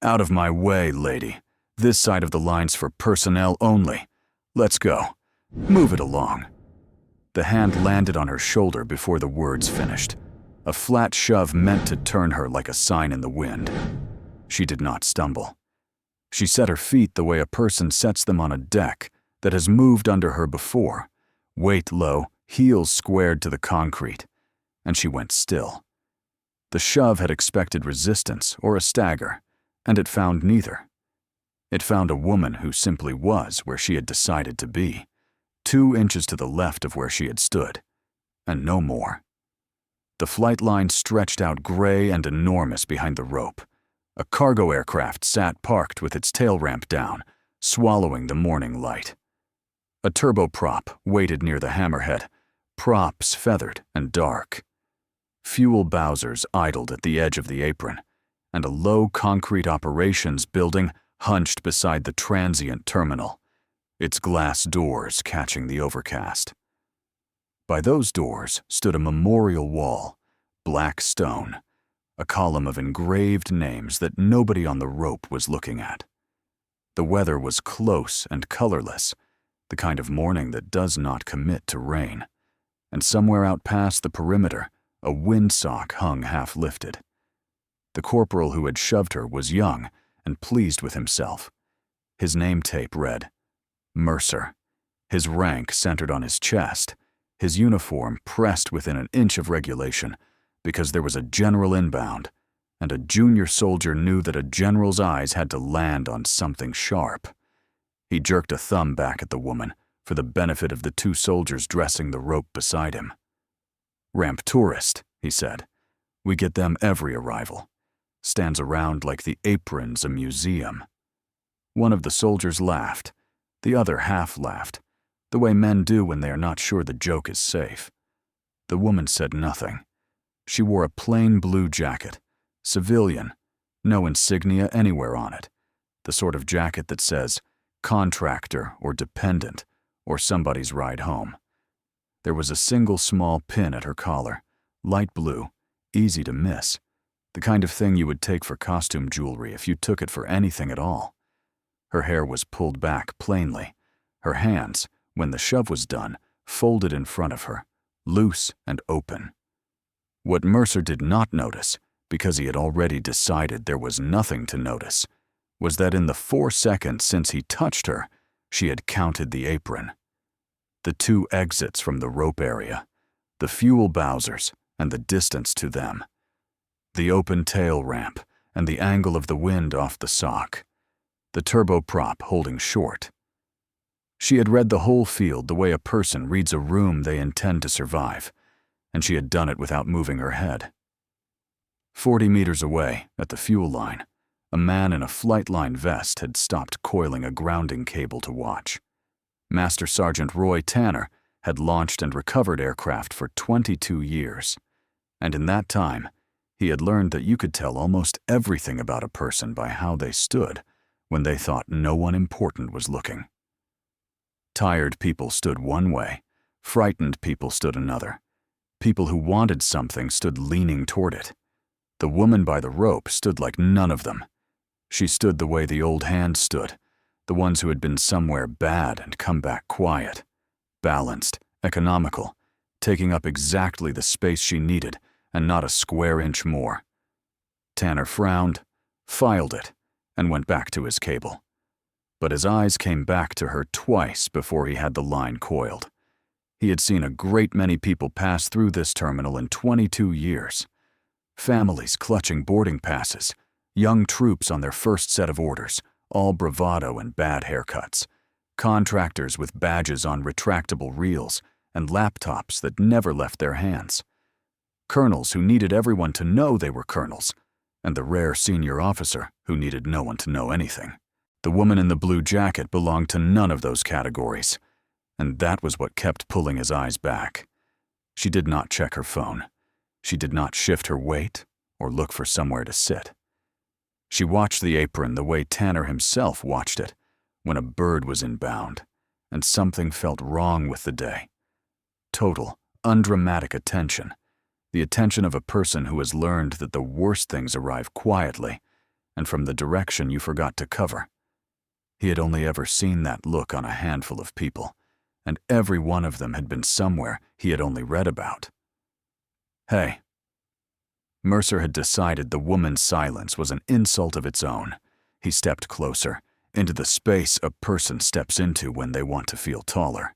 Out of my way, lady. This side of the line's for personnel only. Let's go. Move it along. The hand landed on her shoulder before the words finished. A flat shove meant to turn her like a sign in the wind. She did not stumble. She set her feet the way a person sets them on a deck that has moved under her before, weight low, heels squared to the concrete, and she went still. The shove had expected resistance or a stagger, and it found neither. It found a woman who simply was where she had decided to be, 2 inches to the left of where she had stood, and no more. The flight line stretched out gray and enormous behind the rope. A cargo aircraft sat parked with its tail ramp down, swallowing the morning light. A turboprop waited near the hammerhead, props feathered and dark. Fuel bowsers idled at the edge of the apron, and a low concrete operations building hunched beside the transient terminal, its glass doors catching the overcast. By those doors stood a memorial wall, black stone, a column of engraved names that nobody on the rope was looking at. The weather was close and colorless, the kind of morning that does not commit to rain, and somewhere out past the perimeter, a windsock hung half-lifted. The corporal who had shoved her was young and pleased with himself. His name tape read, Mercer. His rank centered on his chest, his uniform pressed within an inch of regulation because there was a general inbound, and a junior soldier knew that a general's eyes had to land on something sharp. He jerked a thumb back at the woman for the benefit of the 2 soldiers dressing the rope beside him. Ramp tourist, he said. We get them every arrival. Stands around like the apron's a museum. One of the soldiers laughed. The other half laughed, the way men do when they are not sure the joke is safe. The woman said nothing. She wore a plain blue jacket, civilian, no insignia anywhere on it, the sort of jacket that says contractor or dependent or somebody's ride home. There was a single small pin at her collar, light blue, easy to miss, the kind of thing you would take for costume jewelry if you took it for anything at all. Her hair was pulled back plainly, her hands, when the shove was done, folded in front of her, loose and open. What Mercer did not notice, because he had already decided there was nothing to notice, was that in the 4 seconds since he touched her, she had counted the apron. The 2 exits from the rope area, the fuel bowsers and the distance to them, the open tail ramp and the angle of the wind off the sock, the turboprop holding short. She had read the whole field the way a person reads a room they intend to survive, and she had done it without moving her head. 40 meters away, at the fuel line, a man in a flight line vest had stopped coiling a grounding cable to watch. Master Sergeant Roy Tanner had launched and recovered aircraft for 22 years, and in that time, he had learned that you could tell almost everything about a person by how they stood when they thought no one important was looking. Tired people stood one way, frightened people stood another. People who wanted something stood leaning toward it. The woman by the rope stood like none of them. She stood the way the old hands stood, the ones who had been somewhere bad and come back quiet, balanced, economical, taking up exactly the space she needed and not a square inch more. Tanner frowned, filed it, and went back to his cable. But his eyes came back to her twice before he had the line coiled. He had seen a great many people pass through this terminal in 22 years. Families clutching boarding passes, young troops on their first set of orders, all bravado and bad haircuts, contractors with badges on retractable reels and laptops that never left their hands, colonels who needed everyone to know they were colonels, and the rare senior officer who needed no one to know anything. The woman in the blue jacket belonged to none of those categories, and that was what kept pulling his eyes back. She did not check her phone. She did not shift her weight or look for somewhere to sit. She watched the apron the way Tanner himself watched it when a bird was inbound, and something felt wrong with the day. Total, undramatic attention, the attention of a person who has learned that the worst things arrive quietly and from the direction you forgot to cover. He had only ever seen that look on a handful of people, and every one of them had been somewhere he had only read about. Hey. Mercer had decided the woman's silence was an insult of its own. He stepped closer, into the space a person steps into when they want to feel taller.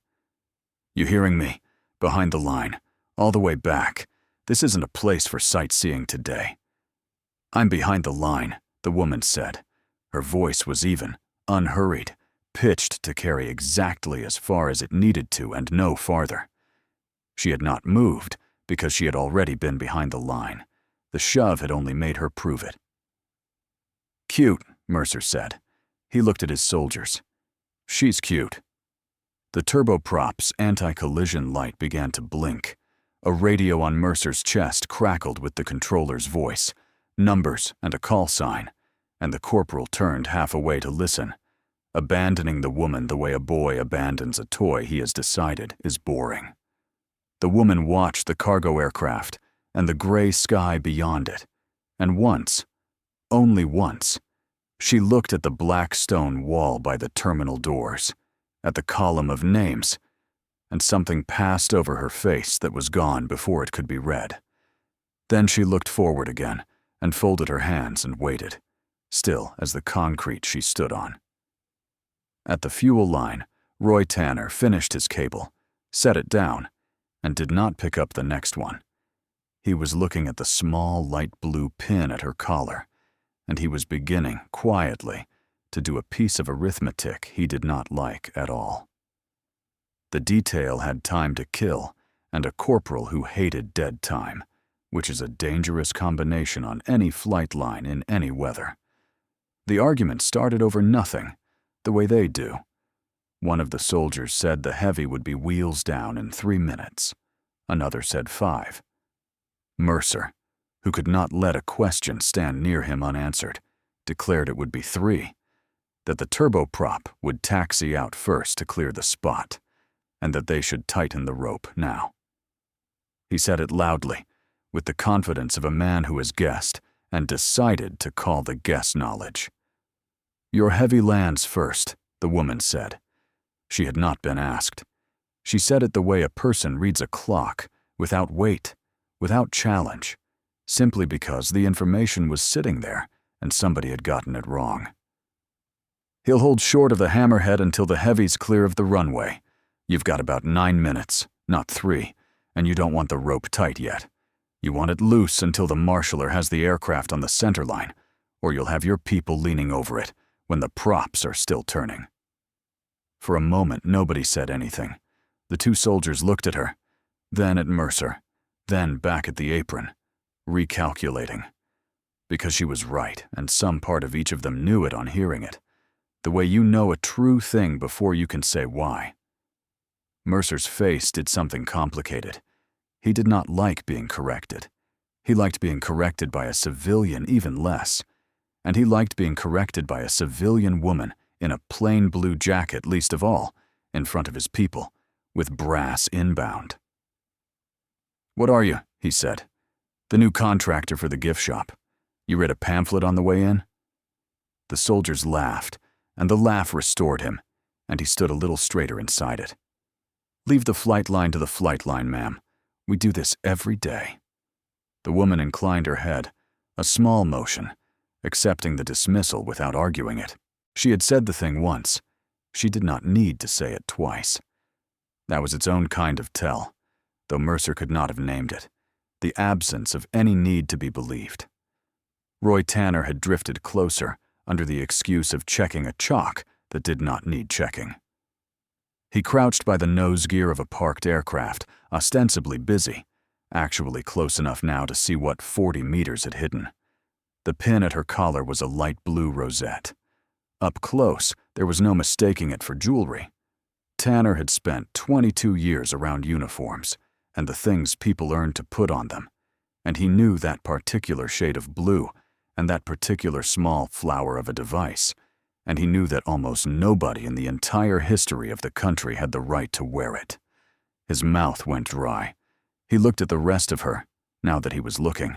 You hearing me? Behind the line, all the way back. This isn't a place for sightseeing today. I'm behind the line, the woman said. Her voice was even, unhurried, pitched to carry exactly as far as it needed to and no farther. She had not moved because she had already been behind the line. The shove had only made her prove it. Cute, Mercer said. He looked at his soldiers. She's cute. The turboprop's anti-collision light began to blink. A radio on Mercer's chest crackled with the controller's voice, numbers and a call sign, and the corporal turned half away to listen, abandoning the woman the way a boy abandons a toy he has decided is boring. The woman watched the cargo aircraft and the gray sky beyond it, and once, only once, she looked at the black stone wall by the terminal doors, at the column of names, and something passed over her face that was gone before it could be read. Then she looked forward again and folded her hands and waited, still as the concrete she stood on. At the fuel line, Roy Tanner finished his cable, set it down, and did not pick up the next one. He was looking at the small light blue pin at her collar, and he was beginning, quietly, to do a piece of arithmetic he did not like at all. The detail had time to kill, and a corporal who hated dead time, which is a dangerous combination on any flight line in any weather. The argument started over nothing, the way they do. One of the soldiers said the heavy would be wheels down in 3 minutes. Another said 5. Mercer, who could not let a question stand near him unanswered, declared it would be 3, that the turboprop would taxi out first to clear the spot, and that they should tighten the rope now. He said it loudly, with the confidence of a man who has guessed and decided to call the guess knowledge. Your heavy lands first, the woman said. She had not been asked. She said it the way a person reads a clock, without weight, without challenge, simply because the information was sitting there and somebody had gotten it wrong. He'll hold short of the hammerhead until the heavy's clear of the runway. You've got about 9 minutes, not 3, and you don't want the rope tight yet. You want it loose until the marshaller has the aircraft on the center line, or you'll have your people leaning over it when the props are still turning. For a moment, nobody said anything. The 2 soldiers looked at her, then at Mercer, then back at the apron, recalculating. Because she was right, and some part of each of them knew it on hearing it. The way you know a true thing before you can say why. Mercer's face did something complicated. He did not like being corrected. He liked being corrected by a civilian even less. And he liked being corrected by a civilian woman in a plain blue jacket least of all, in front of his people, with brass inbound. What are you? He said. The new contractor for the gift shop. You read a pamphlet on the way in? The soldiers laughed, and the laugh restored him, and he stood a little straighter inside it. Leave the flight line to the flight line, ma'am. We do this every day. The woman inclined her head, a small motion, accepting the dismissal without arguing it. She had said the thing once. She did not need to say it twice. That was its own kind of tell, though Mercer could not have named it, the absence of any need to be believed. Roy Tanner had drifted closer under the excuse of checking a chalk that did not need checking. He crouched by the nose gear of a parked aircraft, ostensibly busy, actually close enough now to see what 40 meters had hidden. The pin at her collar was a light blue rosette. Up close, there was no mistaking it for jewelry. Tanner had spent 22 years around uniforms and the things people earned to put on them, and he knew that particular shade of blue and that particular small flower of a device, and he knew that almost nobody in the entire history of the country had the right to wear it. His mouth went dry. He looked at the rest of her, now that he was looking.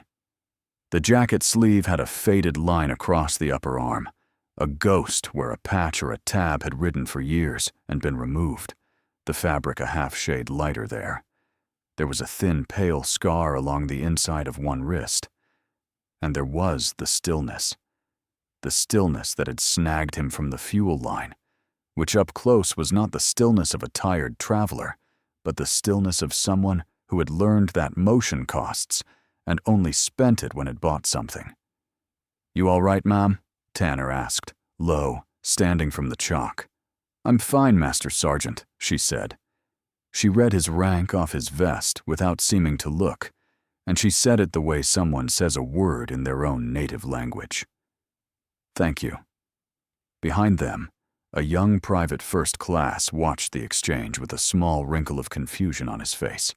The jacket sleeve had a faded line across the upper arm, a ghost where a patch or a tab had ridden for years and been removed, the fabric a half shade lighter there. There was a thin, pale scar along the inside of one wrist. And there was the stillness that had snagged him from the fuel line, which up close was not the stillness of a tired traveler, but the stillness of someone who had learned that motion costs and only spent it when it bought something. "You all right, ma'am?" Tanner asked, low, standing from the chalk. "I'm fine, Master Sergeant," she said. She read his rank off his vest without seeming to look, and she said it the way someone says a word in their own native language. "Thank you." Behind them, a young private first class watched the exchange with a small wrinkle of confusion on his face.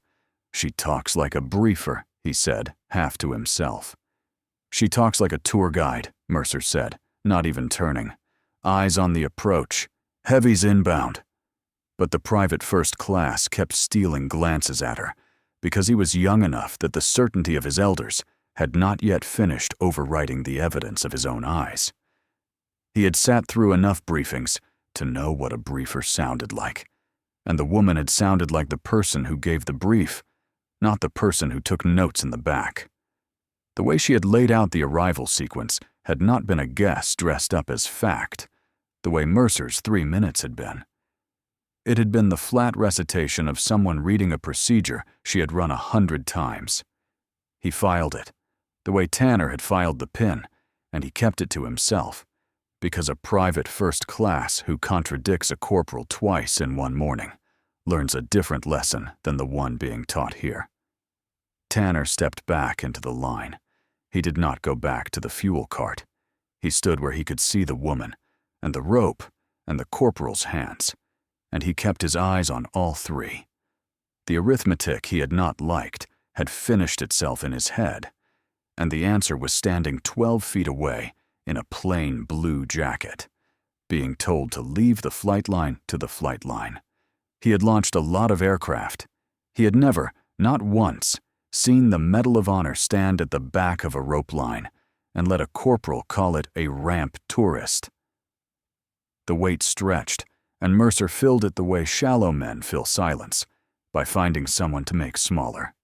"She talks like a briefer," he said, half to himself. "She talks like a tour guide," Mercer said, not even turning. "Eyes on the approach. Heavies inbound." But the private first class kept stealing glances at her, because he was young enough that the certainty of his elders had not yet finished overwriting the evidence of his own eyes. He had sat through enough briefings to know what a briefer sounded like, and the woman had sounded like the person who gave the brief, not the person who took notes in the back. The way she had laid out the arrival sequence had not been a guess dressed up as fact, the way Mercer's 3 minutes had been. It had been the flat recitation of someone reading a procedure she had run 100 times. He filed it, the way Tanner had filed the pin, and he kept it to himself, because a private first class who contradicts a corporal twice in one morning learns a different lesson than the one being taught here. Tanner stepped back into the line. He did not go back to the fuel cart. He stood where he could see the woman, and the rope, and the corporal's hands, and he kept his eyes on all three. The arithmetic he had not liked had finished itself in his head, and the answer was standing 12 feet away in a plain blue jacket, being told to leave the flight line to the flight line. He had launched a lot of aircraft. He had never, not once, seen the Medal of Honor stand at the back of a rope line and let a corporal call it a ramp tourist. The weight stretched, and Mercer filled it the way shallow men fill silence, by finding someone to make smaller.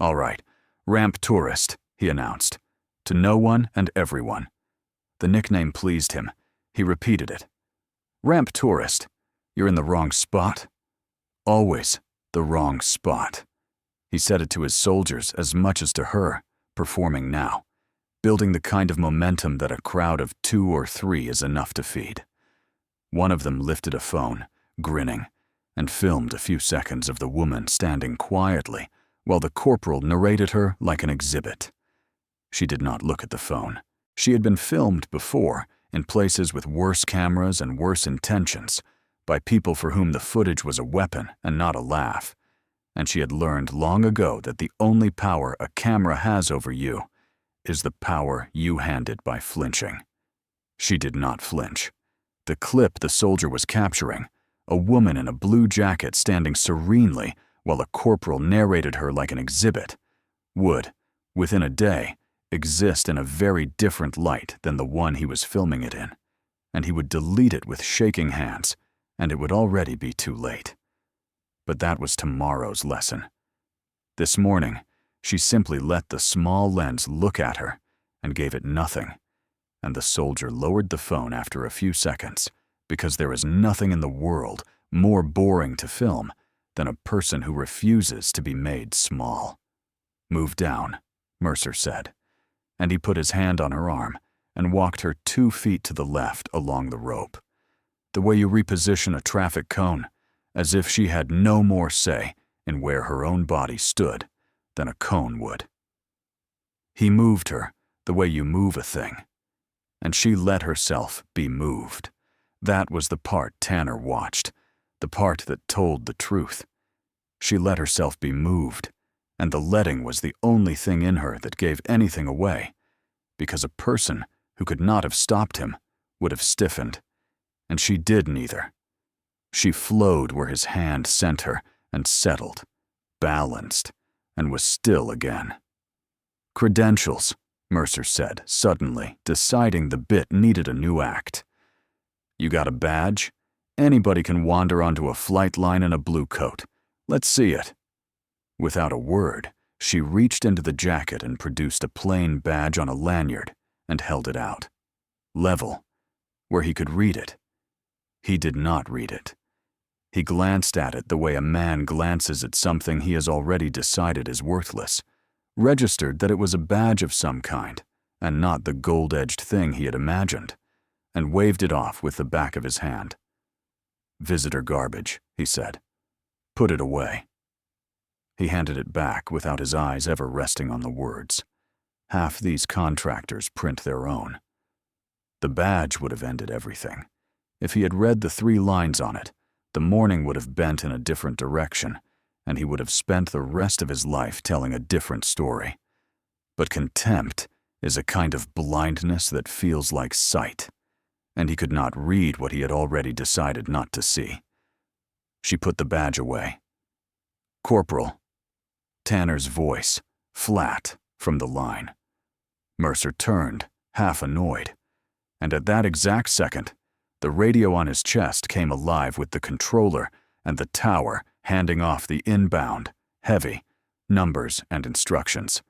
"All right, ramp tourist," he announced, to no one and everyone. The nickname pleased him. He repeated it. "Ramp tourist, you're in the wrong spot. Always the wrong spot." He said it to his soldiers as much as to her, performing now, building the kind of momentum that a crowd of 2 or 3 is enough to feed. One of them lifted a phone, grinning, and filmed a few seconds of the woman standing quietly while the corporal narrated her like an exhibit. She did not look at the phone. She had been filmed before, in places with worse cameras and worse intentions, by people for whom the footage was a weapon and not a laugh, and she had learned long ago that the only power a camera has over you is the power you hand it by flinching. She did not flinch. The clip the soldier was capturing, a woman in a blue jacket standing serenely while a corporal narrated her like an exhibit, would, within a day, exist in a very different light than the one he was filming it in, and he would delete it with shaking hands, and it would already be too late. But that was tomorrow's lesson. This morning, she simply let the small lens look at her and gave it nothing, and the soldier lowered the phone after a few seconds, because there is nothing in the world more boring to film than a person who refuses to be made small. "Move down," Mercer said, and he put his hand on her arm and walked her 2 feet to the left along the rope, the way you reposition a traffic cone, as if she had no more say in where her own body stood than a cone would. He moved her the way you move a thing, and she let herself be moved. That was the part Tanner watched, the part that told the truth. She let herself be moved, and the letting was the only thing in her that gave anything away, because a person who could not have stopped him would have stiffened, and she did neither. She flowed where his hand sent her and settled, balanced, and was still again. Credentials, Mercer said, suddenly, deciding the bit needed a new act. You got a badge? Anybody can wander onto a flight line in a blue coat. Let's see it. Without a word, she reached into the jacket and produced a plain badge on a lanyard and held it out. Level, where he could read it. He did not read it. He glanced at it the way a man glances at something he has already decided is worthless, registered that it was a badge of some kind, and not the gold-edged thing he had imagined, and waved it off with the back of his hand. Visitor garbage, he said. Put it away. He handed it back without his eyes ever resting on the words. Half these contractors print their own. The badge would have ended everything. If he had read the 3 lines on it, the morning would have bent in a different direction, and he would have spent the rest of his life telling a different story. But contempt is a kind of blindness that feels like sight, and he could not read what he had already decided not to see. She put the badge away. Corporal. Tanner's voice, flat, from the line. Mercer turned, half annoyed, and at that exact second, the radio on his chest came alive with the controller and the tower handing off the inbound, heavy, numbers and instructions,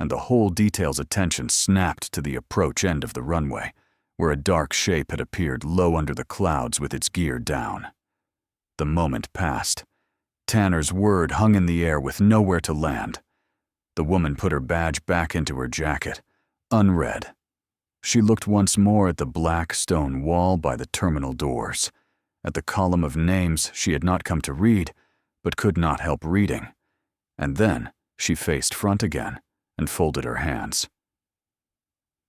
and the whole detail's attention snapped to the approach end of the runway, where a dark shape had appeared low under the clouds with its gear down. The moment passed. Tanner's word hung in the air with nowhere to land. The woman put her badge back into her jacket, unread. She looked once more at the black stone wall by the terminal doors, at the column of names she had not come to read, but could not help reading, and then she faced front again and folded her hands.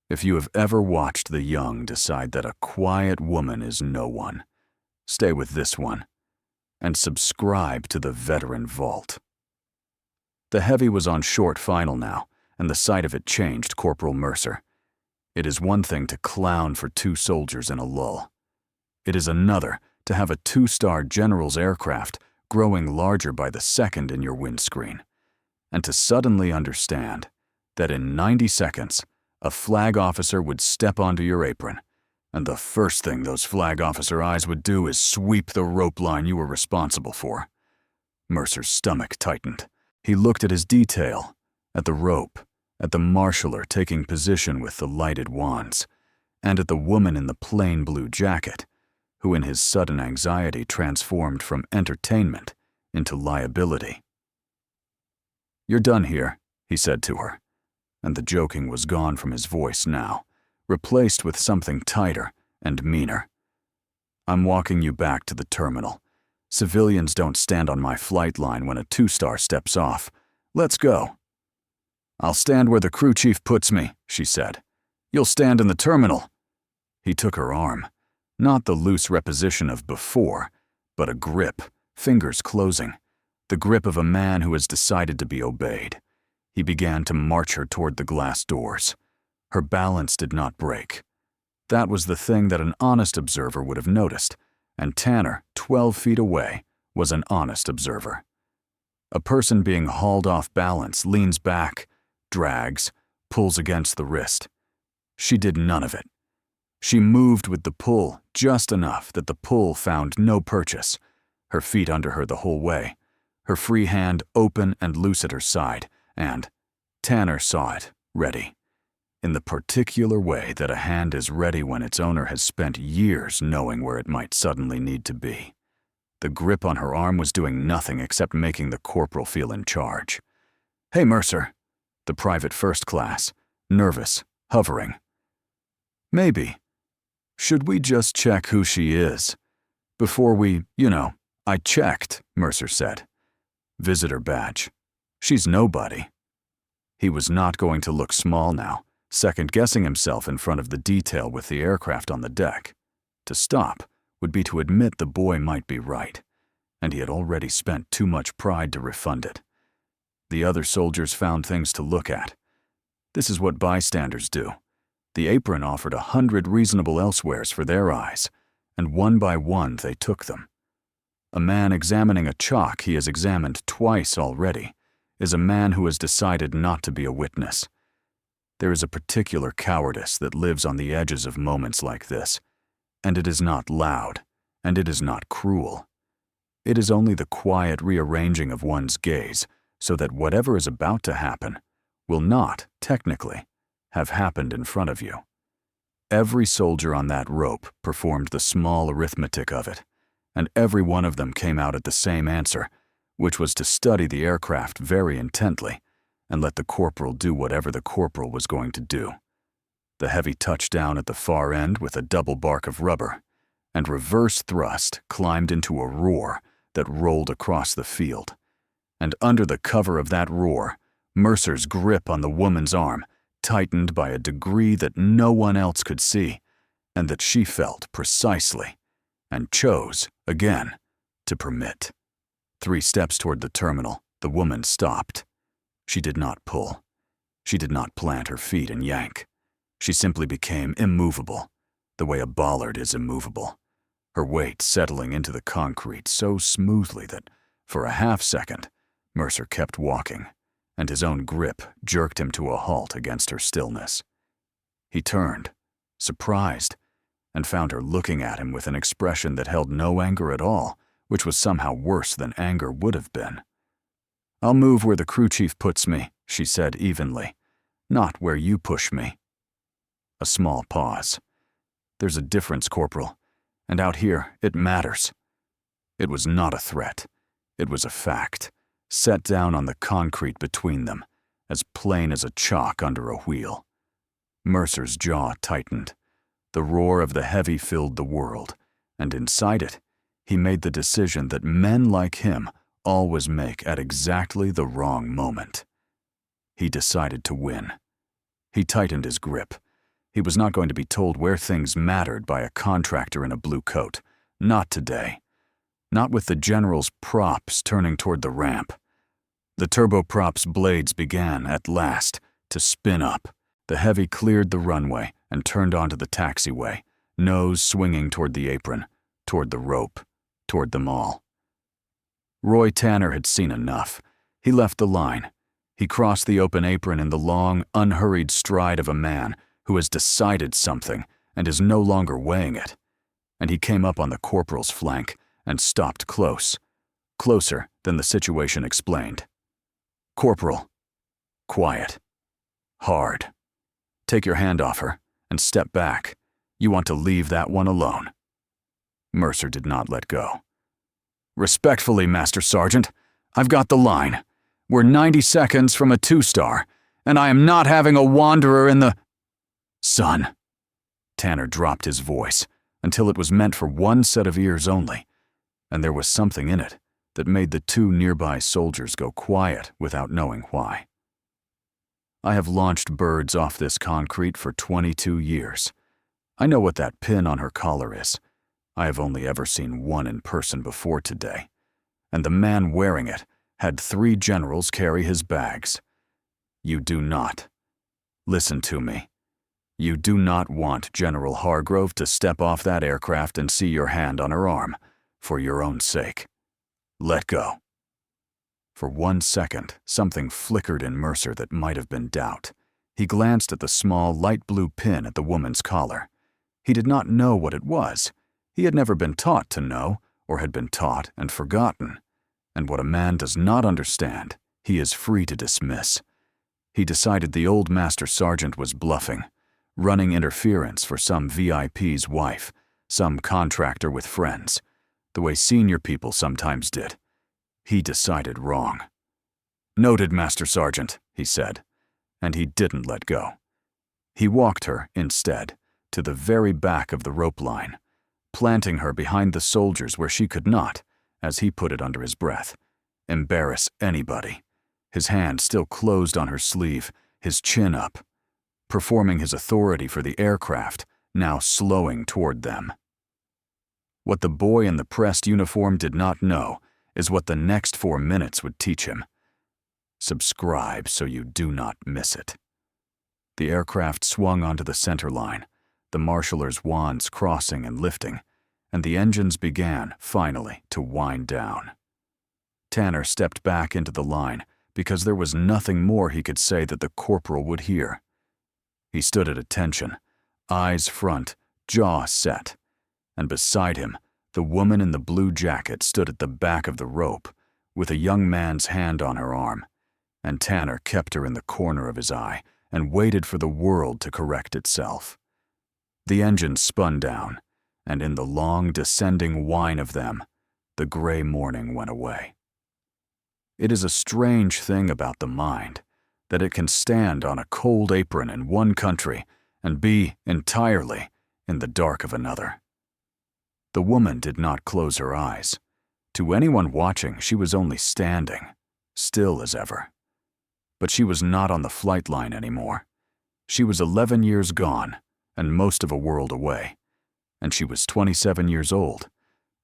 If you have ever watched the young decide that a quiet woman is no one, stay with this one, and subscribe to the veteran vault. The heavy was on short final now, and the sight of it changed Corporal Mercer. It is one thing to clown for 2 soldiers in a lull. It is another to have a 2-star general's aircraft growing larger by the second in your windscreen, and to suddenly understand that in 90 seconds, a flag officer would step onto your apron, and the first thing those flag officer eyes would do is sweep the rope line you were responsible for. Mercer's stomach tightened. He looked at his detail, at the rope, at the marshaller taking position with the lighted wands, and at the woman in the plain blue jacket, who in his sudden anxiety transformed from entertainment into liability. "You're done here," he said to her, and the joking was gone from his voice now, replaced with something tighter and meaner. "I'm walking you back to the terminal. Civilians don't stand on my flight line when a 2-star steps off. Let's go." "I'll stand where the crew chief puts me," she said. "You'll stand in the terminal." He took her arm, not the loose reposition of before, but a grip, fingers closing, the grip of a man who has decided to be obeyed. He began to march her toward the glass doors. Her balance did not break. That was the thing that an honest observer would have noticed, and Tanner, 12 feet away, was an honest observer. A person being hauled off balance leans back, drags, pulls against the wrist. She did none of it. She moved with the pull just enough that the pull found no purchase, her feet under her the whole way, her free hand open and loose at her side, and Tanner saw it, ready, in the particular way that a hand is ready when its owner has spent years knowing where it might suddenly need to be. The grip on her arm was doing nothing except making the corporal feel in charge. "Hey, Mercer." The private first class, nervous, hovering. "Maybe. Should we just check who she is? Before we, I checked," Mercer said. "Visitor badge. She's nobody." He was not going to look small now, second-guessing himself in front of the detail with the aircraft on the deck. To stop would be to admit the boy might be right, and he had already spent too much pride to refund it. The other soldiers found things to look at. This is what bystanders do. The apron offered 100 reasonable elsewheres for their eyes, and one by one they took them. A man examining a chalk he has examined twice already is a man who has decided not to be a witness, There is a particular cowardice that lives on the edges of moments like this, and it is not loud, and it is not cruel. It is only the quiet rearranging of one's gaze so that whatever is about to happen will not, technically, have happened in front of you. Every soldier on that rope performed the small arithmetic of it, and every one of them came out at the same answer, which was to study the aircraft very intently and let the corporal do whatever the corporal was going to do. The heavy touchdown at the far end with a double bark of rubber, and reverse thrust climbed into a roar that rolled across the field. And under the cover of that roar, Mercer's grip on the woman's arm tightened by a degree that no one else could see, and that she felt precisely, and chose, again, to permit. 3 steps toward the terminal, the woman stopped. She did not pull. She did not plant her feet and yank. She simply became immovable, the way a bollard is immovable, her weight settling into the concrete so smoothly that, for a half-second, Mercer kept walking, and his own grip jerked him to a halt against her stillness. He turned, surprised, and found her looking at him with an expression that held no anger at all, which was somehow worse than anger would have been. "I'll move where the crew chief puts me," she said evenly, "not where you push me." A small pause. "There's a difference, Corporal, and out here it matters." It was not a threat. It was a fact, set down on the concrete between them, as plain as a chalk under a wheel. Mercer's jaw tightened. The roar of the heavy filled the world, and inside it, he made the decision that men like him always make at exactly the wrong moment. He decided to win. He tightened his grip. He was not going to be told where things mattered by a contractor in a blue coat. Not today. Not with the general's props turning toward the ramp. The turboprop's blades began, at last, to spin up. The heavy cleared the runway and turned onto the taxiway, nose swinging toward the apron, toward the rope, toward them all. Roy Tanner had seen enough. He left the line. He crossed the open apron in the long, unhurried stride of a man who has decided something and is no longer weighing it. And he came up on the corporal's flank and stopped close, closer than the situation explained. "Corporal." Quiet. Hard. "Take your hand off her and step back. You want to leave that one alone." Mercer did not let go. "Respectfully, Master Sergeant, I've got the line. We're 90 seconds from a 2-star, and I am not having a wanderer in the—" "Son." Tanner dropped his voice until it was meant for one set of ears only, and there was something in it that made the 2 nearby soldiers go quiet without knowing why. "I have launched birds off this concrete for 22 years. I know what that pin on her collar is. I have only ever seen one in person before today, and the man wearing it had 3 generals carry his bags. You do not. Listen to me. You do not want General Hargrove to step off that aircraft and see your hand on her arm, for your own sake. Let go." For 1 second, something flickered in Mercer that might have been doubt. He glanced at the small, light blue pin at the woman's collar. He did not know what it was. He had never been taught to know, or had been taught and forgotten. And what a man does not understand, he is free to dismiss. He decided the old Master Sergeant was bluffing, running interference for some VIP's wife, some contractor with friends, the way senior people sometimes did. He decided wrong. "Noted, Master Sergeant," he said, and he didn't let go. He walked her, instead, to the very back of the rope line, planting her behind the soldiers where she could not, as he put it under his breath, embarrass anybody, his hand still closed on her sleeve, his chin up, performing his authority for the aircraft, now slowing toward them. What the boy in the pressed uniform did not know is what the next 4 minutes would teach him. Subscribe so you do not miss it. The aircraft swung onto the center line, the marshaller's wands crossing and lifting, and the engines began, finally, to wind down. Tanner stepped back into the line because there was nothing more he could say that the corporal would hear. He stood at attention, eyes front, jaw set, and beside him, the woman in the blue jacket stood at the back of the rope, with a young man's hand on her arm, and Tanner kept her in the corner of his eye and waited for the world to correct itself. The engine spun down, and in the long descending whine of them, the gray morning went away. It is a strange thing about the mind, that it can stand on a cold apron in one country and be entirely in the dark of another. The woman did not close her eyes. To anyone watching, she was only standing, still as ever. But she was not on the flight line anymore. She was 11 years gone and most of a world away, and she was 27 years old,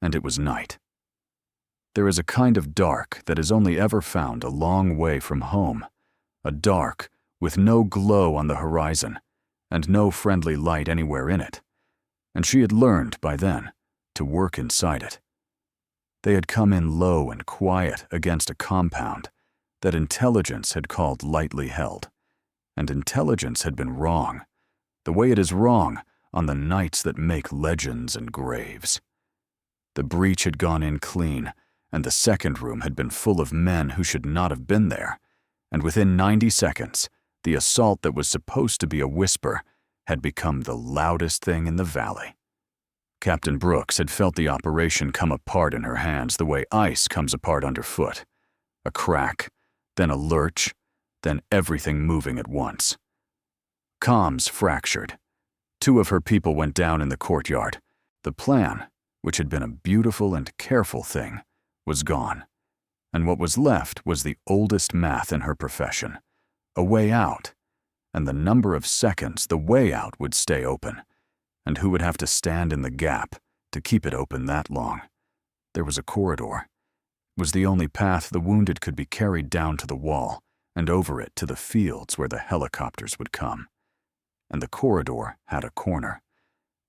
and it was night. There is a kind of dark that is only ever found a long way from home, a dark with no glow on the horizon and no friendly light anywhere in it, and she had learned by then to work inside it. They had come in low and quiet against a compound that intelligence had called lightly held, and intelligence had been wrong, the way it is wrong on the nights that make legends and graves. The breach had gone in clean, and the second room had been full of men who should not have been there, and within 90 seconds, the assault that was supposed to be a whisper had become the loudest thing in the valley. Captain Brooks had felt the operation come apart in her hands the way ice comes apart underfoot. A crack, then a lurch, then everything moving at once. Comms fractured. 2 of her people went down in the courtyard. The plan, which had been a beautiful and careful thing, was gone, and what was left was the oldest math in her profession, a way out, and the number of seconds the way out would stay open, and who would have to stand in the gap to keep it open that long. There was a corridor. It was the only path the wounded could be carried down to the wall and over it to the fields where the helicopters would come. And the corridor had a corner,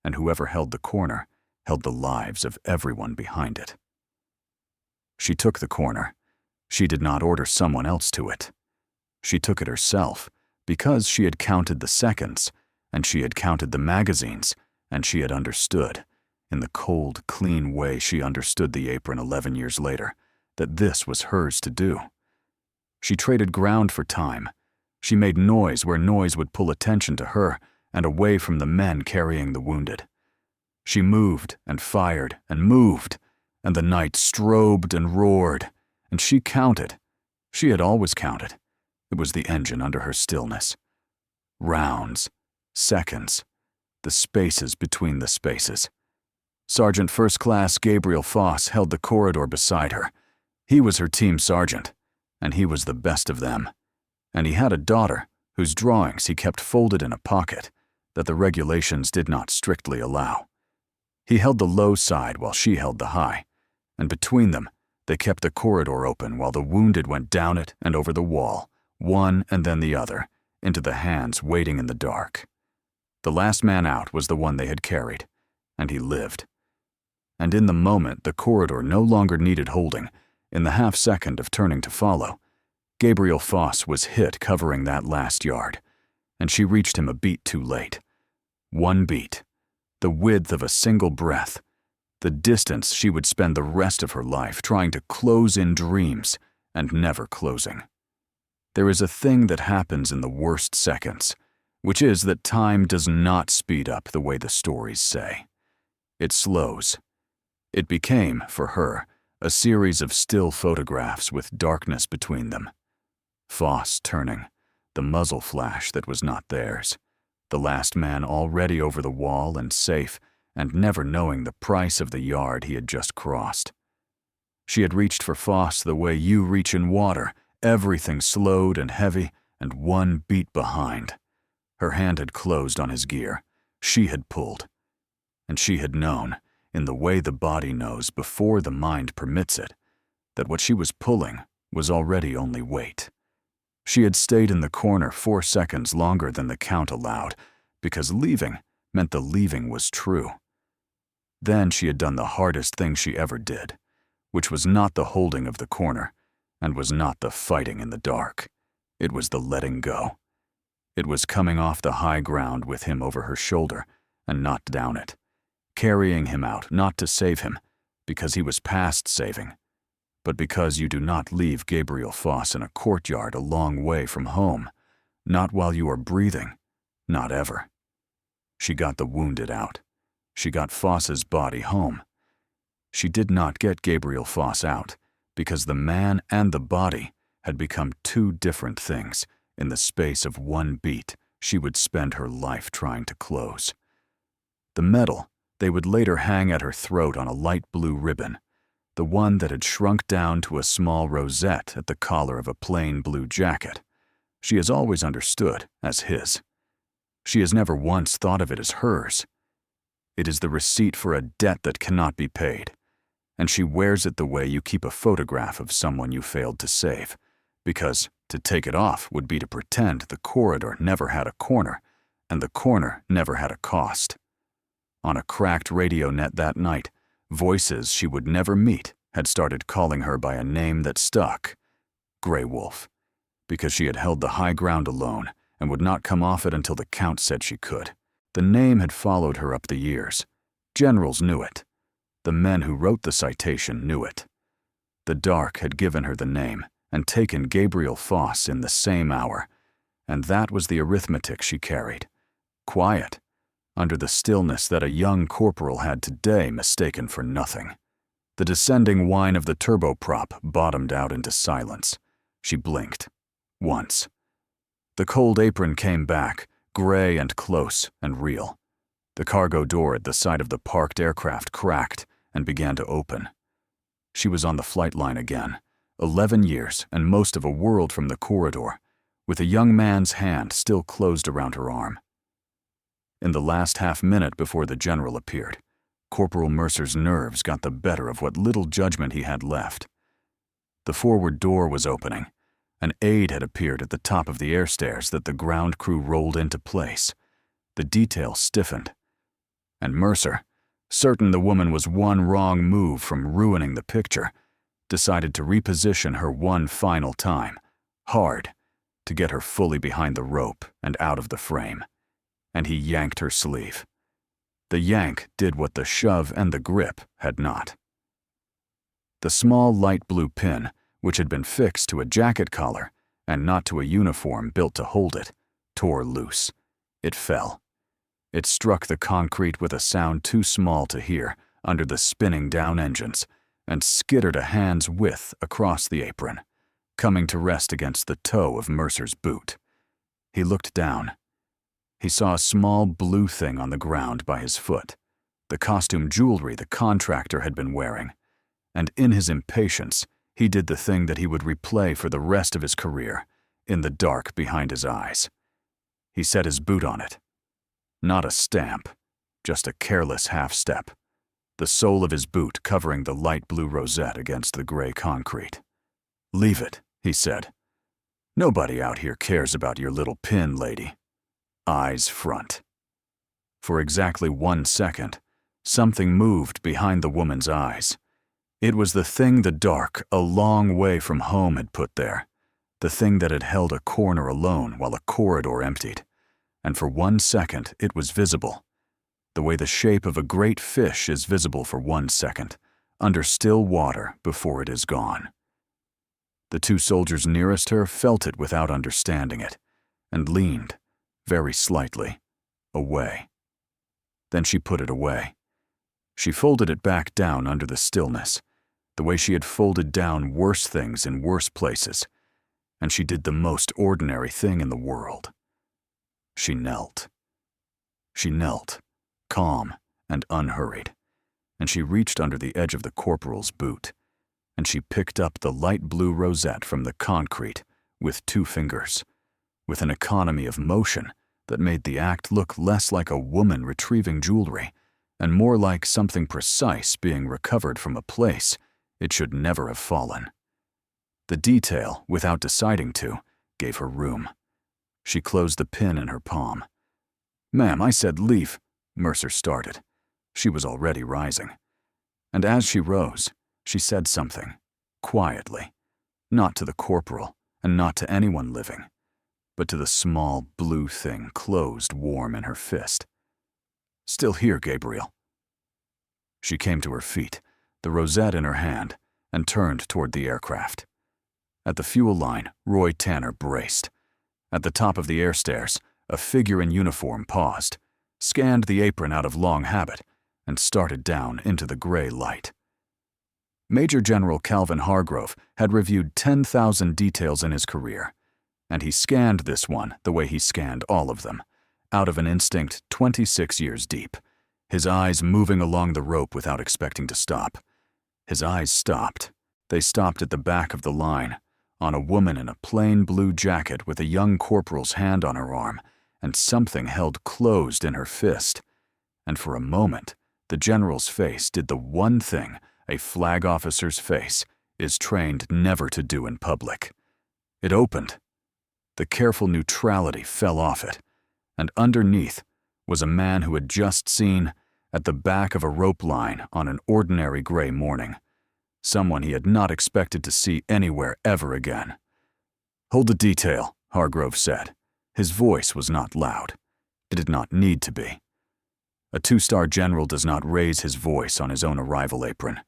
and whoever held the corner held the lives of everyone behind it. She took the corner. She did not order someone else to it. She took it herself because she had counted the seconds, and she had counted the magazines, and she had understood, in the cold, clean way she understood the apron 11 years later, that this was hers to do. She traded ground for time. She made noise where noise would pull attention to her and away from the men carrying the wounded. She moved and fired and moved, and the night strobed and roared, and she counted. She had always counted. It was the engine under her stillness. Rounds, seconds, the spaces between the spaces. Sergeant First Class Gabriel Foss held the corridor beside her. He was her team sergeant, and he was the best of them. And he had a daughter whose drawings he kept folded in a pocket that the regulations did not strictly allow. He held the low side while she held the high, and between them, they kept the corridor open while the wounded went down it and over the wall, one and then the other, into the hands waiting in the dark. The last man out was the one they had carried, and he lived. And in the moment the corridor no longer needed holding, in the half-second of turning to follow, Gabriel Foss was hit covering that last yard, and she reached him a beat too late. One beat, the width of a single breath, the distance she would spend the rest of her life trying to close in dreams and never closing. There is a thing that happens in the worst seconds, which is that time does not speed up the way the stories say. It slows. It became, for her, a series of still photographs with darkness between them. Foss turning, the muzzle flash that was not theirs, the last man already over the wall and safe, and never knowing the price of the yard he had just crossed. She had reached for Foss the way you reach in water, everything slowed and heavy, and one beat behind. Her hand had closed on his gear. She had pulled. And she had known, in the way the body knows before the mind permits it, that what she was pulling was already only weight. She had stayed in the corner 4 seconds longer than the count allowed, because leaving meant the leaving was true. Then she had done the hardest thing she ever did, which was not the holding of the corner, and was not the fighting in the dark. It was the letting go. It was coming off the high ground with him over her shoulder and not down it, carrying him out not to save him, because he was past saving, but because you do not leave Gabriel Foss in a courtyard a long way from home, not while you are breathing, not ever. She got the wounded out. She got Foss's body home. She did not get Gabriel Foss out, because the man and the body had become two different things in the space of one beat she would spend her life trying to close. The medal they would later hang at her throat on a light blue ribbon, the one that had shrunk down to a small rosette at the collar of a plain blue jacket, she has always understood as his. She has never once thought of it as hers. It is the receipt for a debt that cannot be paid, and she wears it the way you keep a photograph of someone you failed to save, because to take it off would be to pretend the corridor never had a corner, and the corner never had a cost. On a cracked radio net that night, voices she would never meet had started calling her by a name that stuck, Grey Wolf, because she had held the high ground alone and would not come off it until the Count said she could. The name had followed her up the years. Generals knew it. The men who wrote the citation knew it. The dark had given her the name and taken Gabriel Foss in the same hour, and that was the arithmetic she carried. Quiet, under the stillness that a young corporal had today mistaken for nothing. The descending whine of the turboprop bottomed out into silence. She blinked. Once. The cold apron came back, gray and close and real. The cargo door at the side of the parked aircraft cracked and began to open. She was on the flight line again, 11 years and most of a world from the corridor, with a young man's hand still closed around her arm. In the last half-minute before the general appeared, Corporal Mercer's nerves got the better of what little judgment he had left. The forward door was opening. An aide had appeared at the top of the air stairs that the ground crew rolled into place. The detail stiffened. And Mercer, certain the woman was one wrong move from ruining the picture, decided to reposition her one final time, hard, to get her fully behind the rope and out of the frame. And he yanked her sleeve. The yank did what the shove and the grip had not. The small light blue pin, which had been fixed to a jacket collar and not to a uniform built to hold it, tore loose. It fell. It struck the concrete with a sound too small to hear under the spinning down engines and skittered a hand's width across the apron, coming to rest against the toe of Mercer's boot. He looked down. He saw a small blue thing on the ground by his foot, the costume jewelry the contractor had been wearing, and in his impatience, he did the thing that he would replay for the rest of his career, in the dark behind his eyes. He set his boot on it. Not a stamp, just a careless half-step, the sole of his boot covering the light blue rosette against the gray concrete. "Leave it," he said. "Nobody out here cares about your little pin, lady." Eyes front. For exactly 1 second, something moved behind the woman's eyes. It was the thing the dark, a long way from home, had put there, the thing that had held a corner alone while a corridor emptied, and for 1 second it was visible, the way the shape of a great fish is visible for 1 second, under still water before it is gone. The two soldiers nearest her felt it without understanding it, and leaned, very slightly, away. Then she put it away. She folded it back down under the stillness, the way she had folded down worse things in worse places, and she did the most ordinary thing in the world. She knelt. She knelt, calm and unhurried, and she reached under the edge of the corporal's boot, and she picked up the light blue rosette from the concrete with 2 fingers, with an economy of motion that made the act look less like a woman retrieving jewelry and more like something precise being recovered from a place it should never have fallen. The detail, without deciding to, gave her room. She closed the pin in her palm. "Ma'am, I said leave," Mercer started. She was already rising. And as she rose, she said something, quietly, not to the corporal and not to anyone living, but to the small blue thing closed warm in her fist. "Still here, Gabriel." She came to her feet, the rosette in her hand, and turned toward the aircraft. At the fuel line, Roy Tanner braced. At the top of the air stairs, a figure in uniform paused, scanned the apron out of long habit, and started down into the gray light. Major General Calvin Hargrove had reviewed 10,000 details in his career, and he scanned this one the way he scanned all of them, out of an instinct 26 years deep, his eyes moving along the rope without expecting to stop. His eyes stopped. They stopped at the back of the line, on a woman in a plain blue jacket with a young corporal's hand on her arm and something held closed in her fist. And for a moment, the general's face did the one thing a flag officer's face is trained never to do in public. It opened. The careful neutrality fell off it, and underneath was a man who had just seen, at the back of a rope line on an ordinary gray morning, someone he had not expected to see anywhere ever again. "Hold the detail," Hargrove said. His voice was not loud. It did not need to be. A two-star general does not raise his voice on his own arrival apron.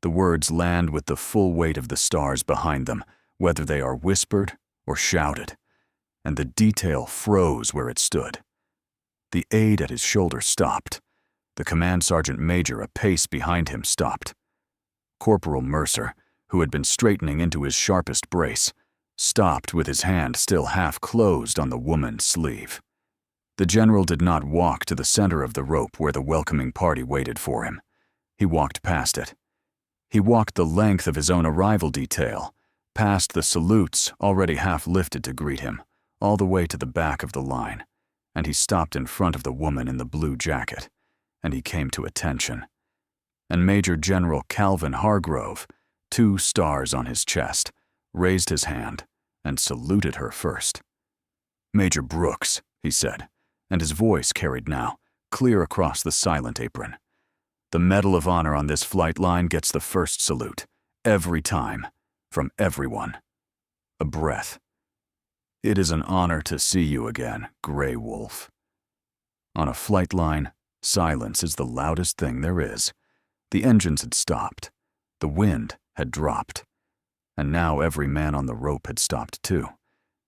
The words land with the full weight of the stars behind them, whether they are whispered or shouted, and the detail froze where it stood. The aide at his shoulder stopped. The command sergeant major a pace behind him stopped. Corporal Mercer, who had been straightening into his sharpest brace, stopped with his hand still half closed on the woman's sleeve. The general did not walk to the center of the rope where the welcoming party waited for him. He walked past it. He walked the length of his own arrival detail, past the salutes already half lifted to greet him, all the way to the back of the line, and he stopped in front of the woman in the blue jacket, and he came to attention. And Major General Calvin Hargrove, 2 stars on his chest, raised his hand and saluted her first. "Major Brooks," he said, and his voice carried now, clear across the silent apron. "The Medal of Honor on this flight line gets the first salute, every time, from everyone." A breath. "It is an honor to see you again, Grey Wolf." On a flight line, silence is the loudest thing there is. The engines had stopped. The wind had dropped. And now every man on the rope had stopped too.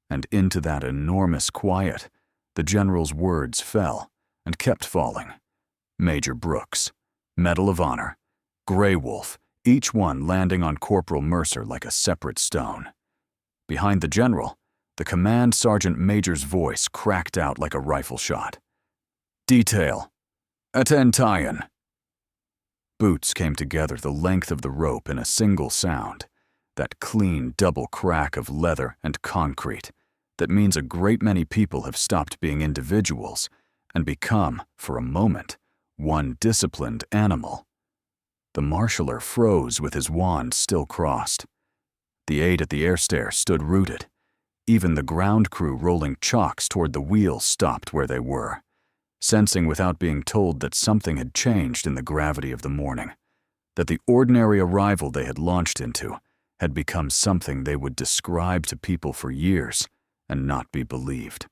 And into that enormous quiet, the general's words fell and kept falling. Major Brooks, Medal of Honor, Grey Wolf, each one landing on Corporal Mercer like a separate stone. Behind the general, the command sergeant major's voice cracked out like a rifle shot. "Detail. Attention." Boots came together the length of the rope in a single sound, that clean double crack of leather and concrete that means a great many people have stopped being individuals and become, for a moment, one disciplined animal. The marshaller froze with his wand still crossed. The aide at the air stair stood rooted. Even the ground crew rolling chocks toward the wheels stopped where they were, sensing without being told that something had changed in the gravity of the morning, that the ordinary arrival they had launched into had become something they would describe to people for years and not be believed.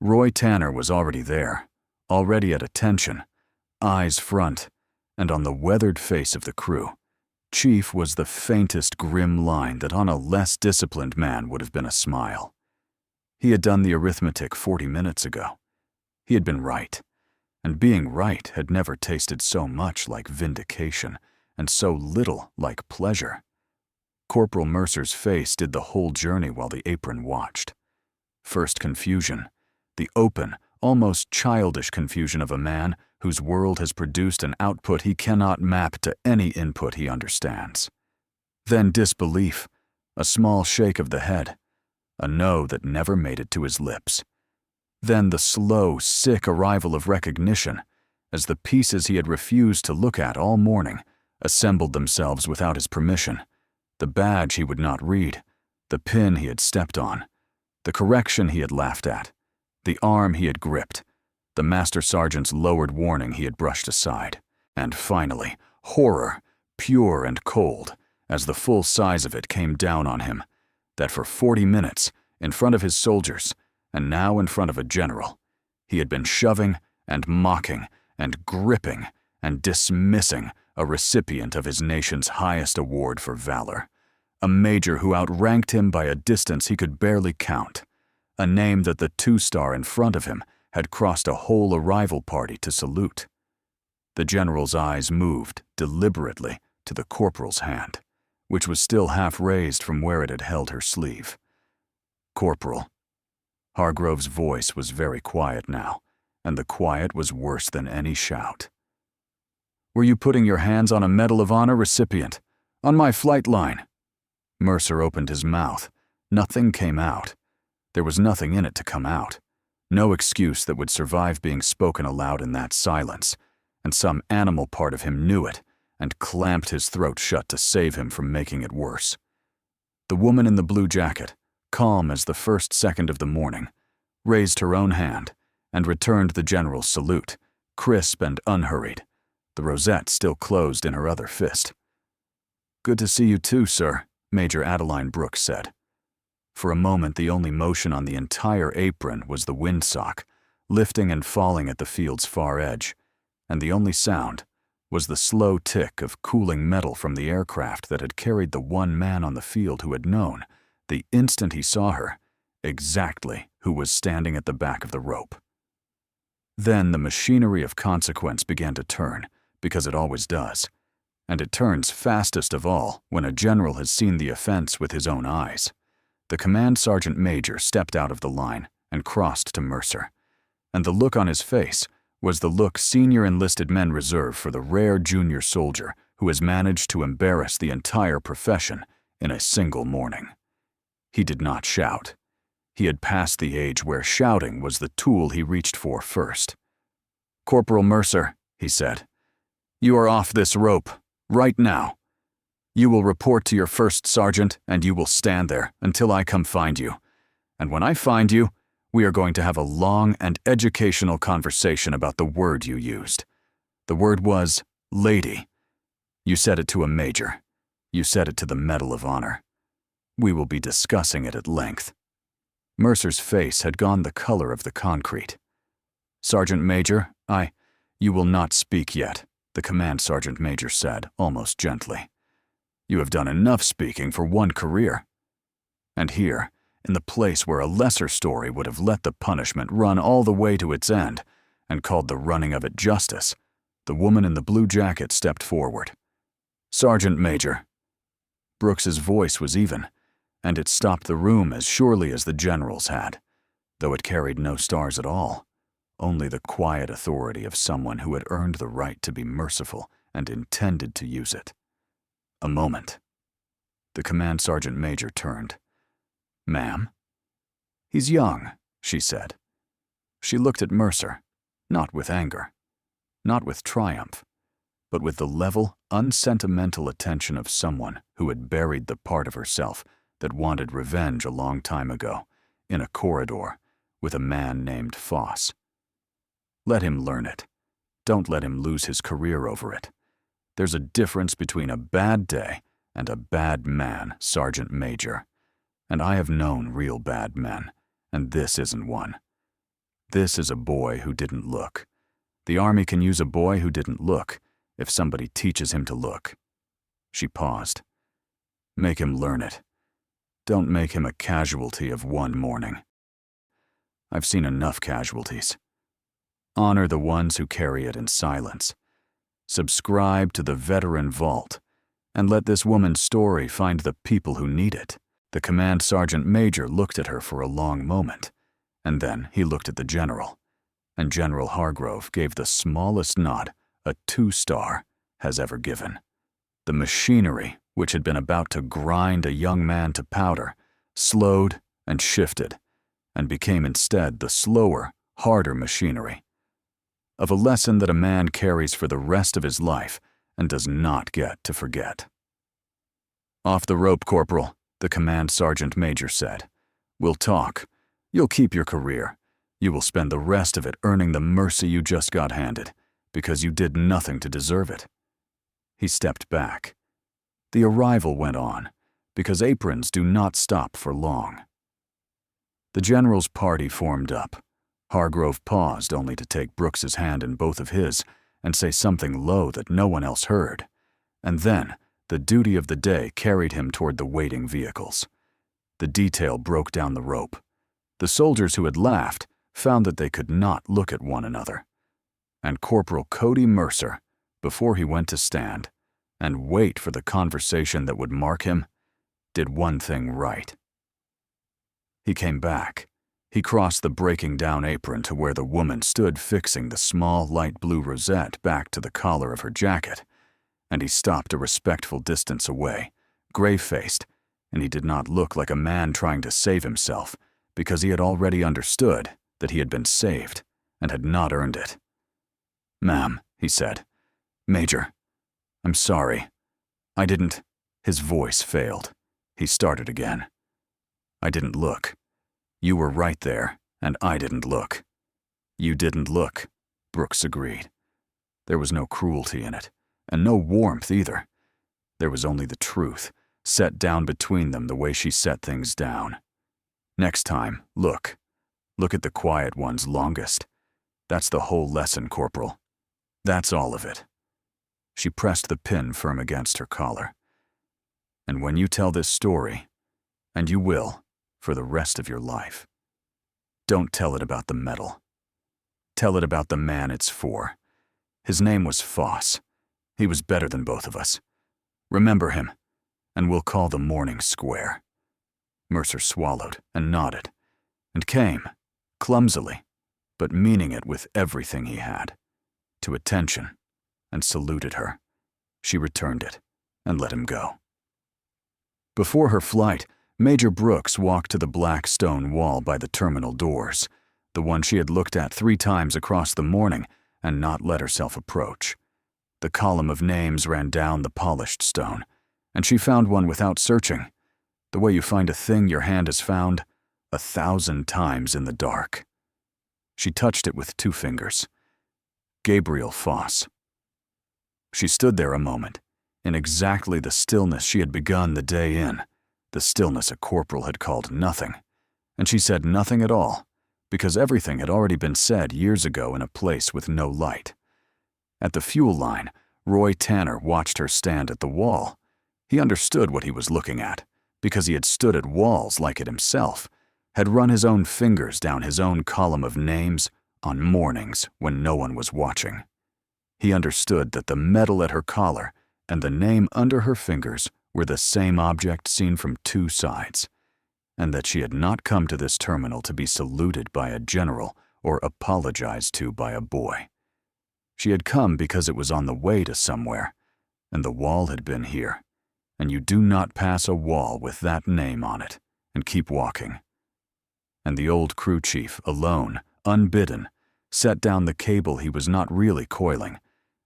Roy Tanner was already there, already at attention, eyes front, and on the weathered face of the crew, Chief was the faintest grim line that on a less disciplined man would have been a smile. He had done the arithmetic 40 minutes ago. He had been right, and being right had never tasted so much like vindication and so little like pleasure. Corporal Mercer's face did the whole journey while the apron watched. First confusion, the open, almost childish confusion of a man whose world has produced an output he cannot map to any input he understands. Then disbelief, a small shake of the head, a no that never made it to his lips. Then the slow, sick arrival of recognition, as the pieces he had refused to look at all morning assembled themselves without his permission. The badge he would not read, the pin he had stepped on, the correction he had laughed at, the arm he had gripped, the master sergeant's lowered warning he had brushed aside, and finally, horror, pure and cold, as the full size of it came down on him, that for 40 minutes in front of his soldiers, and now in front of a general. He had been shoving and mocking and gripping and dismissing a recipient of his nation's highest award for valor, a major who outranked him by a distance he could barely count, a name that the two-star in front of him had crossed a whole arrival party to salute. The general's eyes moved deliberately to the corporal's hand, which was still half raised from where it had held her sleeve. "Corporal." Hargrove's voice was very quiet now, and the quiet was worse than any shout. "Were you putting your hands on a Medal of Honor recipient? On my flight line?" Mercer opened his mouth. Nothing came out. There was nothing in it to come out. No excuse that would survive being spoken aloud in that silence, and some animal part of him knew it and clamped his throat shut to save him from making it worse. The woman in the blue jacket, calm as the first second of the morning, raised her own hand and returned the general's salute, crisp and unhurried, the rosette still closed in her other fist. "Good to see you too, sir," Major Adeline Brooks said. For a moment, the only motion on the entire apron was the windsock, lifting and falling at the field's far edge, and the only sound was the slow tick of cooling metal from the aircraft that had carried the one man on the field who had known, the instant he saw her, exactly who was standing at the back of the rope. Then the machinery of consequence began to turn, because it always does, and it turns fastest of all when a general has seen the offense with his own eyes. The command sergeant major stepped out of the line and crossed to Mercer, and the look on his face was the look senior enlisted men reserve for the rare junior soldier who has managed to embarrass the entire profession in a single morning. He did not shout. He had passed the age where shouting was the tool he reached for first. "Corporal Mercer," he said, "you are off this rope, right now. You will report to your first sergeant, and you will stand there until I come find you. And when I find you, we are going to have a long and educational conversation about the word you used. The word was lady. You said it to a major. You said it to the Medal of Honor. We will be discussing it at length." Mercer's face had gone the color of the concrete. "Sergeant Major, you will not speak yet," the command sergeant major said, almost gently. "You have done enough speaking for one career." And here, in the place where a lesser story would have let the punishment run all the way to its end and called the running of it justice, the woman in the blue jacket stepped forward. "Sergeant Major." Brooks's voice was even, and it stopped the room as surely as the general's had, though it carried no stars at all, only the quiet authority of someone who had earned the right to be merciful and intended to use it. A moment. The command sergeant major turned. "Ma'am?" "He's young," she said. She looked at Mercer, not with anger, not with triumph, but with the level, unsentimental attention of someone who had buried the part of herself that wanted revenge a long time ago, in a corridor, with a man named Foss. Let him learn it. Don't let him lose his career over it. There's a difference between a bad day and a bad man, Sergeant Major. And I have known real bad men, and this isn't one. This is a boy who didn't look. The Army can use a boy who didn't look if somebody teaches him to look." She paused. "Make him learn it. Don't make him a casualty of one morning. I've seen enough casualties. Honor the ones who carry it in silence. Subscribe to the veteran vault, and let this woman's story find the people who need it." The command sergeant major looked at her for a long moment, and then he looked at the general, and General Hargrove gave the smallest nod a two-star has ever given. The machinery, which had been about to grind a young man to powder, slowed and shifted, and became instead the slower, harder machinery of a lesson that a man carries for the rest of his life and does not get to forget. "Off the rope, Corporal," the command sergeant major said. "We'll talk. You'll keep your career. You will spend the rest of it earning the mercy you just got handed, because you did nothing to deserve it." He stepped back. The arrival went on, because aprons do not stop for long. The general's party formed up. Hargrove paused only to take Brooks's hand in both of his and say something low that no one else heard. And then, the duty of the day carried him toward the waiting vehicles. The detail broke down the rope. The soldiers who had laughed found that they could not look at one another. And Corporal Cody Mercer, before he went to stand and wait for the conversation that would mark him, did one thing right. He came back. He crossed the breaking down apron to where the woman stood fixing the small light blue rosette back to the collar of her jacket, and he stopped a respectful distance away, gray-faced, and he did not look like a man trying to save himself because he had already understood that he had been saved and had not earned it. "Ma'am," he said. "Major, I'm sorry. I didn't—" His voice failed. He started again. "I didn't look. You were right there, and I didn't look." "You didn't look," Brooks agreed. There was no cruelty in it, and no warmth either. There was only the truth, set down between them the way she set things down. "Next time, look. Look at the quiet ones longest. That's the whole lesson, Corporal. That's all of it." She pressed the pin firm against her collar. "And when you tell this story, and you will, for the rest of your life, don't tell it about the medal. Tell it about the man it's for. His name was Foss. He was better than both of us. Remember him, and we'll call the morning square." Mercer swallowed and nodded, and came, clumsily, but meaning it with everything he had, to attention, and saluted her. She returned it, and let him go. Before her flight, Major Brooks walked to the black stone wall by the terminal doors, the one she had looked at 3 times across the morning and not let herself approach. The column of names ran down the polished stone, and she found one without searching, the way you find a thing your hand has found 1,000 times in the dark. She touched it with 2 fingers. Gabriel Foss. She stood there a moment, in exactly the stillness she had begun the day in, the stillness a corporal had called nothing, and she said nothing at all, because everything had already been said years ago in a place with no light. At the fuel line, Roy Tanner watched her stand at the wall. He understood what he was looking at, because he had stood at walls like it himself, had run his own fingers down his own column of names on mornings when no one was watching. He understood that the medal at her collar and the name under her fingers were the same object seen from 2 sides, and that she had not come to this terminal to be saluted by a general or apologized to by a boy. She had come because it was on the way to somewhere, and the wall had been here, and you do not pass a wall with that name on it and keep walking. And the old crew chief, alone, unbidden, set down the cable he was not really coiling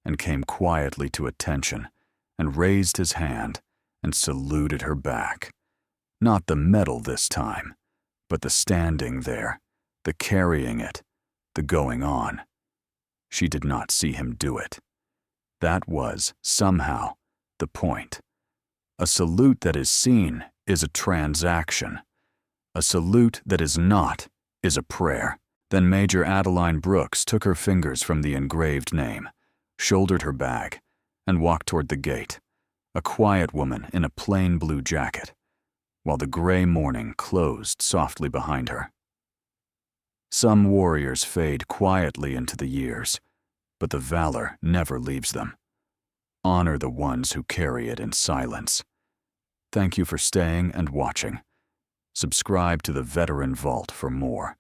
and came quietly to attention and raised his hand and saluted her back. Not the medal this time, but the standing there, the carrying it, the going on. She did not see him do it. That was, somehow, the point. A salute that is seen is a transaction. A salute that is not is a prayer. Then Major Adeline Brooks took her fingers from the engraved name, shouldered her bag, and walked toward the gate, a quiet woman in a plain blue jacket, while the gray morning closed softly behind her. Some warriors fade quietly into the years, but the valor never leaves them. Honor the ones who carry it in silence. Thank you for staying and watching. Subscribe to the Veteran Vault for more.